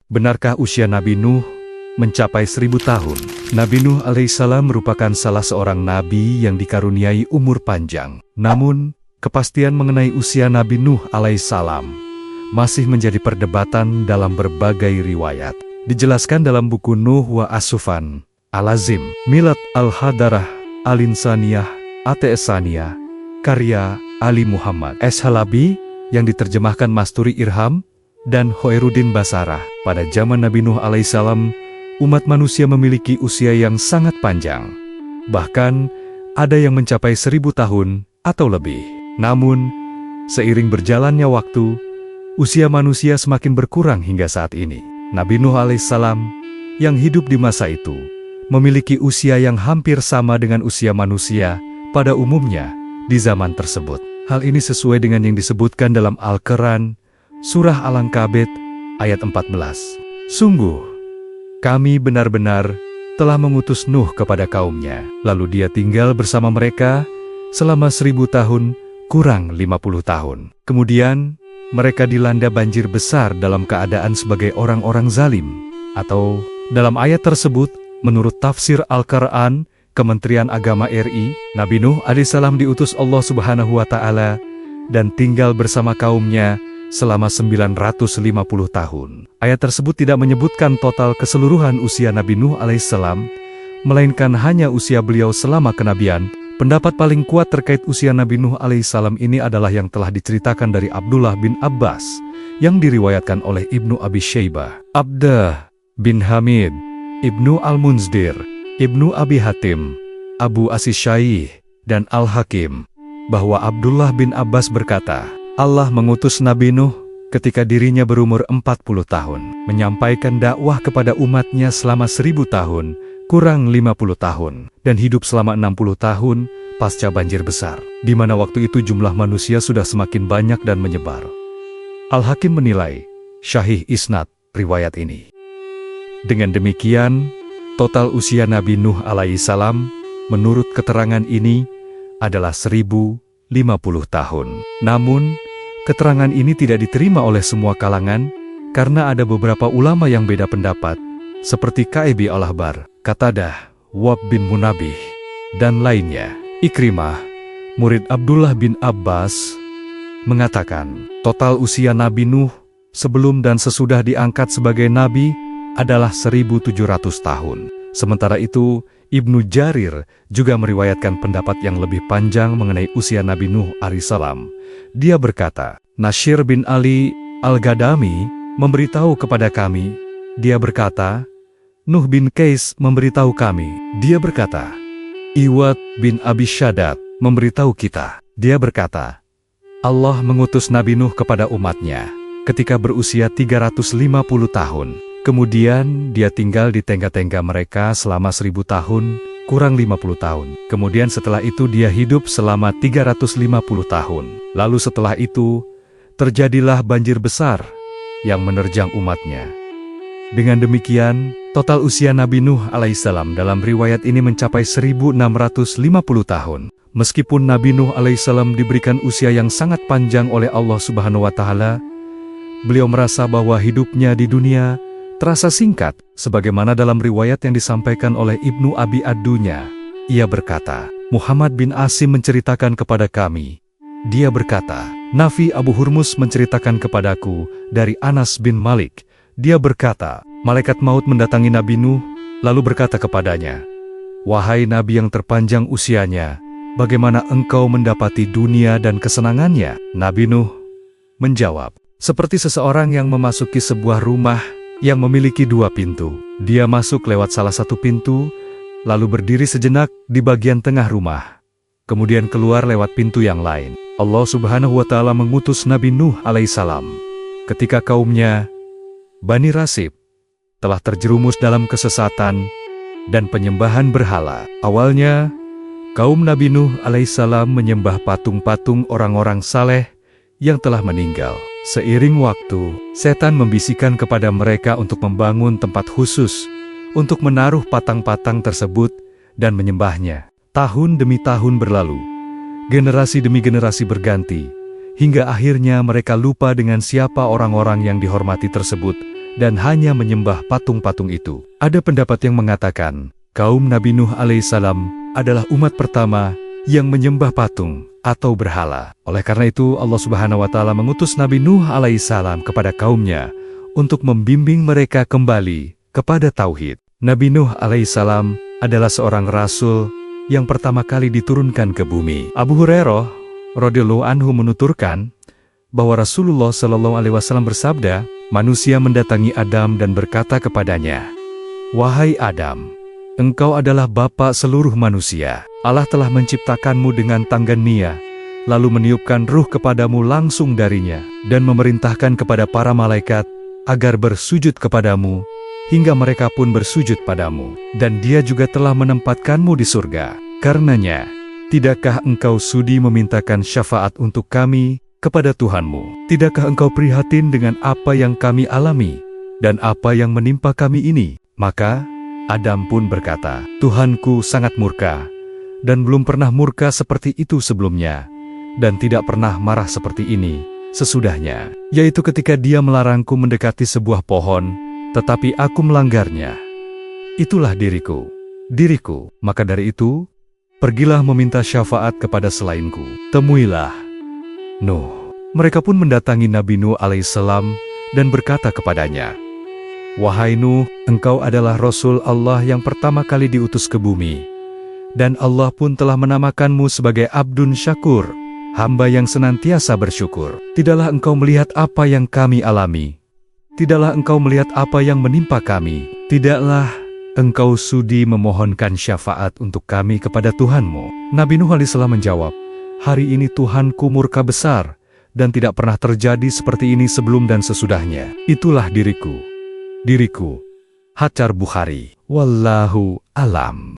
benarkah usia Nabi Nuh mencapai 1000 tahun? Nabi Nuh alaihissalam merupakan salah seorang nabi yang dikaruniai umur panjang. Namun, kepastian mengenai usia Nabi Nuh alaihissalam masih menjadi perdebatan dalam berbagai riwayat. Dijelaskan dalam buku Nuh wa Asufan, Al-Azim, Milad Al-Hadarah, Al-Insaniyah, At-Saniyah, karya Ali Muhammad S. Halabi, yang diterjemahkan Masturi Irham dan Hoeruddin Basarah. Pada zaman Nabi Nuh alaihissalam, umat manusia memiliki usia yang sangat panjang. Bahkan, ada yang mencapai 1000 tahun atau lebih. Namun, seiring berjalannya waktu, usia manusia semakin berkurang hingga saat ini. Nabi Nuh alaihissalam yang hidup di masa itu memiliki usia yang hampir sama dengan usia manusia pada umumnya di zaman tersebut. Hal ini sesuai dengan yang disebutkan dalam Al-Quran, Surah Al-Ankabut, ayat 14. Sungguh, kami benar-benar telah mengutus Nuh kepada kaumnya, lalu dia tinggal bersama mereka selama 1000 tahun kurang 50 tahun. Kemudian, mereka dilanda banjir besar dalam keadaan sebagai orang-orang zalim. Atau, dalam ayat tersebut, menurut tafsir Al-Quran, Kementerian Agama RI, Nabi Nuh alaihissalam diutus Allah Subhanahu wa Ta'ala dan tinggal bersama kaumnya selama 950 tahun. Ayat tersebut tidak menyebutkan total keseluruhan usia Nabi Nuh alaihissalam, melainkan hanya usia beliau selama kenabian. Pendapat paling kuat terkait usia Nabi Nuh alaihissalam ini adalah yang telah diceritakan dari Abdullah bin Abbas, yang diriwayatkan oleh Ibnu Abi Syaibah, Abdah bin Hamid, Ibnu Al-Munzdir, Ibnu Abi Hatim, Abu As-Syaih, dan Al-Hakim, bahwa Abdullah bin Abbas berkata, Allah mengutus Nabi Nuh ketika dirinya berumur 40 tahun, menyampaikan dakwah kepada umatnya selama 1000 tahun, kurang 50 tahun, dan hidup selama 60 tahun pasca banjir besar, di mana waktu itu jumlah manusia sudah semakin banyak dan menyebar. Al-Hakim menilai, syahih isnad riwayat ini. Dengan demikian, total usia Nabi Nuh alaihissalam menurut keterangan ini adalah 1050 tahun. Namun, keterangan ini tidak diterima oleh semua kalangan karena ada beberapa ulama yang beda pendapat, seperti Ka'bi Al-Ahbar, Qatadah, Wahb bin Munabih, dan lainnya. Ikrimah, murid Abdullah bin Abbas, mengatakan, total usia Nabi Nuh sebelum dan sesudah diangkat sebagai nabi adalah 1700 tahun. Sementara itu, Ibnu Jarir juga meriwayatkan pendapat yang lebih panjang mengenai usia Nabi Nuh alaihissalam. Dia berkata, Nasir bin Ali Al-Gadami memberitahu kepada kami, dia berkata, Nuh bin Qais memberitahu kami, dia berkata, Iwad bin Abi Syaddad memberitahu kita, dia berkata, Allah mengutus Nabi Nuh kepada umatnya ketika berusia 350 tahun. Kemudian dia tinggal di tengga-tengga mereka selama 1000 tahun, kurang 50 tahun. Kemudian setelah itu dia hidup selama 350 tahun. Lalu setelah itu, terjadilah banjir besar yang menerjang umatnya. Dengan demikian, total usia Nabi Nuh alaihissalam dalam riwayat ini mencapai 1650 tahun. Meskipun Nabi Nuh alaihissalam diberikan usia yang sangat panjang oleh Allah Subhanahu wa Ta'ala, beliau merasa bahwa hidupnya di dunia terasa singkat, sebagaimana dalam riwayat yang disampaikan oleh Ibnu Abi Ad-Dunya. Ia berkata, Muhammad bin Asim menceritakan kepada kami. Dia berkata, Nafi Abu Hurmus menceritakan kepadaku dari Anas bin Malik. Dia berkata, malaikat maut mendatangi Nabi Nuh, lalu berkata kepadanya, Wahai Nabi yang terpanjang usianya, bagaimana engkau mendapati dunia dan kesenangannya? Nabi Nuh menjawab, seperti seseorang yang memasuki sebuah rumah yang memiliki 2 pintu. Dia masuk lewat salah satu pintu, lalu berdiri sejenak di bagian tengah rumah. Kemudian keluar lewat pintu yang lain. Allah Subhanahu wa Ta'ala mengutus Nabi Nuh alaihissalam ketika kaumnya, Bani Rasib, telah terjerumus dalam kesesatan dan penyembahan berhala. Awalnya, kaum Nabi Nuh alaihissalam menyembah patung-patung orang-orang saleh yang telah meninggal. Seiring waktu, setan membisikkan kepada mereka untuk membangun tempat khusus untuk menaruh patang-patang tersebut dan menyembahnya. Tahun demi tahun berlalu, generasi demi generasi berganti, hingga akhirnya mereka lupa dengan siapa orang-orang yang dihormati tersebut dan hanya menyembah patung-patung itu. Ada pendapat yang mengatakan, kaum Nabi Nuh alaihissalam adalah umat pertama yang menyembah patung atau berhala. Oleh karena itu, Allah Subhanahu wa Ta'ala mengutus Nabi Nuh alaihissalam kepada kaumnya untuk membimbing mereka kembali kepada tauhid. Nabi Nuh alaihissalam adalah seorang rasul yang pertama kali diturunkan ke bumi. Abu Hurairah radhiyallahu anhu menuturkan bahwa Rasulullah Shallallahu Alaihi Wasallam bersabda, manusia mendatangi Adam dan berkata kepadanya, "Wahai Adam, engkau adalah bapa seluruh manusia. Allah telah menciptakanmu dengan tanggan nia, lalu meniupkan ruh kepadamu langsung darinya, dan memerintahkan kepada para malaikat agar bersujud kepadamu, hingga mereka pun bersujud padamu. Dan dia juga telah menempatkanmu di surga. Karenanya, tidakkah engkau sudi memintakan syafaat untuk kami kepada Tuhanmu? Tidakkah engkau prihatin dengan apa yang kami alami dan apa yang menimpa kami ini?" Maka Adam pun berkata, "Tuhanku sangat murka, dan belum pernah murka seperti itu sebelumnya, dan tidak pernah marah seperti ini sesudahnya, yaitu ketika dia melarangku mendekati sebuah pohon, tetapi aku melanggarnya. Itulah diriku. Maka dari itu, pergilah meminta syafaat kepada selainku. Temuilah Nuh." Mereka pun mendatangi Nabi Nuh alaihissalam dan berkata kepadanya, "Wahai Nuh, engkau adalah Rasul Allah yang pertama kali diutus ke bumi, dan Allah pun telah menamakanmu sebagai Abdun Syakur, hamba yang senantiasa bersyukur. Tidaklah engkau melihat apa yang kami alami? Tidaklah engkau melihat apa yang menimpa kami? Tidaklah engkau sudi memohonkan syafaat untuk kami kepada Tuhanmu?" Nabi Nuh alaihissalam menjawab, "Hari ini Tuhanku murka besar, dan tidak pernah terjadi seperti ini sebelum dan sesudahnya. Itulah diriku. Hajar Bukhari. Wallahu alam.